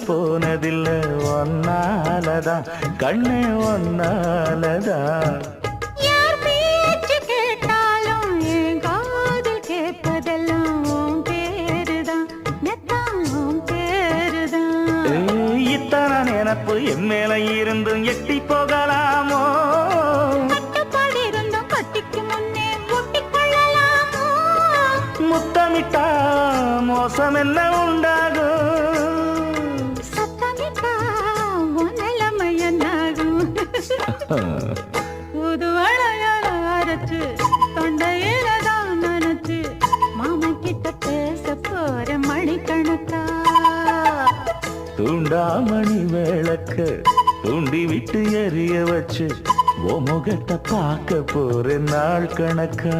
போனதில்ல ஒன்னாலதான் கண்ணே ஒன்னாலதான் யார் பேச்சு கேட்டாலும் என் காதில் கேட்பதெல்லாம் உன் பேருதான் மெத்தான் உன் பேருதான் இத்தனை நினப்பு என் மேல இருந்தும் எட்டி போகலாமோ கட்டுப்பாடு இருந்தும் கட்டிக்கு முன்னே ஒட்டிக்கொள்ளலாமோ முத்தமிட்டா மோசம் என்ன உண்டாகும் சத்தமிட்டா உன் நிலைமை என்னாகும் புது அழையால அரைச்சு தொண்டையில தான் நனைச்சு மாமன் கிட்ட பேச போற மணிக்கணக்கா தூண்டாமணி விளக்க தூண்டி விட்டு எரிய வச்சு ஓ முகத்தை பார்க்க போற நாள் கணக்கா